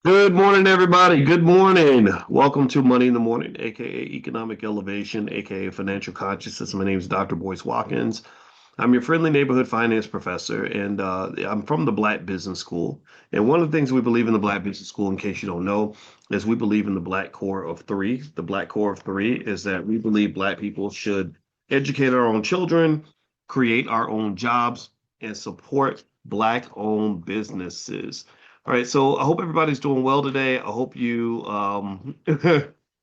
Good morning, everybody. Good morning. Welcome to Money in the Morning, aka Economic Elevation, aka Financial Consciousness. My name is Dr. Boyce Watkins. I'm your friendly neighborhood finance professor, and I'm from the Black Business School. And one of the things we believe in the Black Business School, in case you don't know, is we believe in the Black Core of Three. The Black Core of Three is that we believe Black people should educate our own children, create our own jobs, and support Black-owned businesses. All right, so I hope everybody's doing well today. I hope you I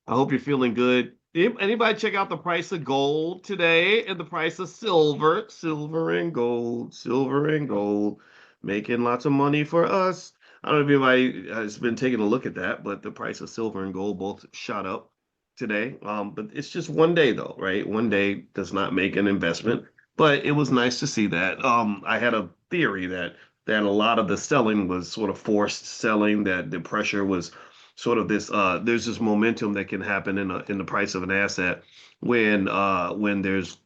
hope you're feeling good. Anybody check out the price of gold today and the price of silver? Silver and gold, making lots of money for us. I don't know if anybody has been taking a look at that, but the price of silver and gold both shot up today. But it's just one day though, right? One day does not make an investment, but it was nice to see that. I had a theory that a lot of the selling was sort of forced selling, that the pressure was sort of this there's this momentum that can happen in the price of an asset when there's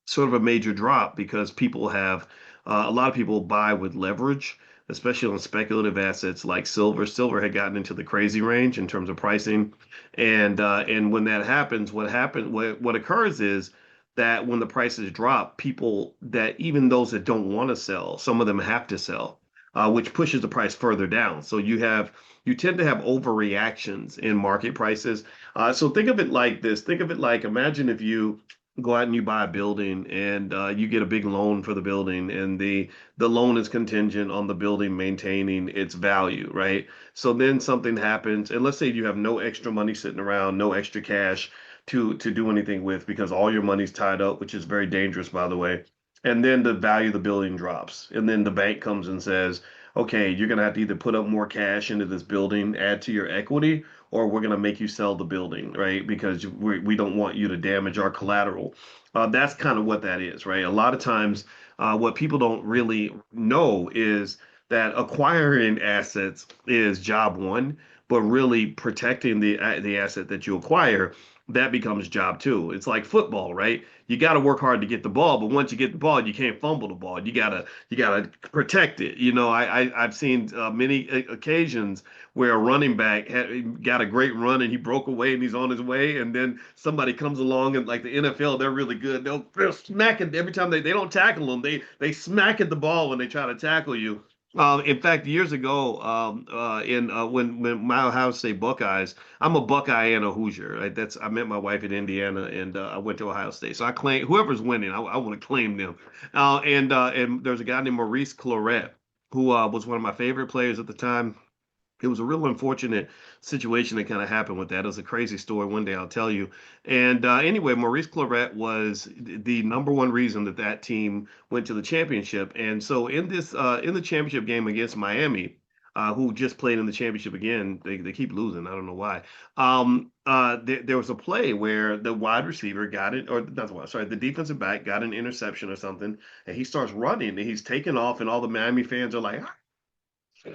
sort of a major drop because people have a lot of people buy with leverage, especially on speculative assets like silver. Silver had gotten into the crazy range in terms of pricing, and when that happens, what occurs is that when the prices drop, people that even those that don't want to sell, some of them have to sell, which pushes the price further down. So you tend to have overreactions in market prices. So think of it like this. Think of it like imagine if you go out and you buy a building and you get a big loan for the building and the loan is contingent on the building maintaining its value, right? So then something happens, and let's say you have no extra money sitting around, no extra cash to do anything with because all your money's tied up, which is very dangerous, by the way. And then the value of the building drops. And then the bank comes and says, okay, you're going to have to either put up more cash into this building, add to your equity, or we're going to make you sell the building, right? Because we don't want you to damage our collateral. That's kind of what that is, right? A lot of times, what people don't really know is that acquiring assets is job one, but really protecting the asset that you acquire, that becomes job two. It's like football, right? You got to work hard to get the ball, but once you get the ball, you can't fumble the ball. You gotta protect it. I've seen many occasions where a running back got a great run and he broke away and he's on his way, and then somebody comes along and like the NFL, they're really good. They'll smack it every time they don't tackle them. They smack at the ball when they try to tackle you. In fact, years ago, in when my Ohio State Buckeyes, I'm a Buckeye and a Hoosier. Right? That's I met my wife in Indiana, and I went to Ohio State. So I claim whoever's winning, I want to claim them. And there's a guy named Maurice Clarett who was one of my favorite players at the time. It was a real unfortunate situation that kind of happened with that. It was a crazy story. One day I'll tell you. And anyway, Maurice Clarett was the number one reason that that team went to the championship. And so in the championship game against Miami, who just played in the championship again, they keep losing. I don't know why. There was a play where the wide receiver got it, or that's what, sorry, the defensive back got an interception or something, and he starts running and he's taking off, and all the Miami fans are like,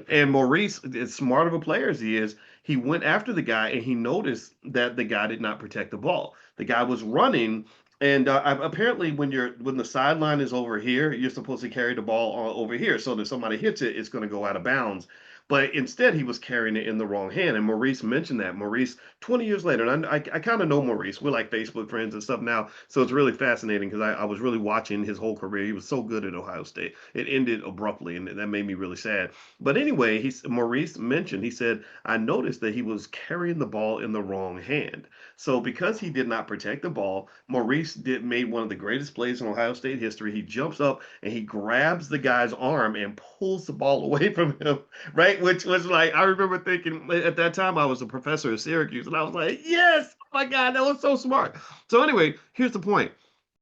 and Maurice, as smart of a player as he is, he went after the guy and he noticed that the guy did not protect the ball. The guy was running, and apparently, when the sideline is over here, you're supposed to carry the ball over here, so that if somebody hits it, it's going to go out of bounds. But instead, he was carrying it in the wrong hand. And Maurice mentioned that. Maurice, 20 years later, and I kind of know Maurice. We're like Facebook friends and stuff now. So it's really fascinating because I was really watching his whole career. He was so good at Ohio State. It ended abruptly, and that made me really sad. But anyway, Maurice mentioned, he said, I noticed that he was carrying the ball in the wrong hand. So because he did not protect the ball, Maurice made one of the greatest plays in Ohio State history. He jumps up and he grabs the guy's arm and pulls the ball away from him, right? Which was like, I remember thinking at that time I was a professor at Syracuse, and I was like, yes, oh my God, that was so smart. So anyway, here's the point.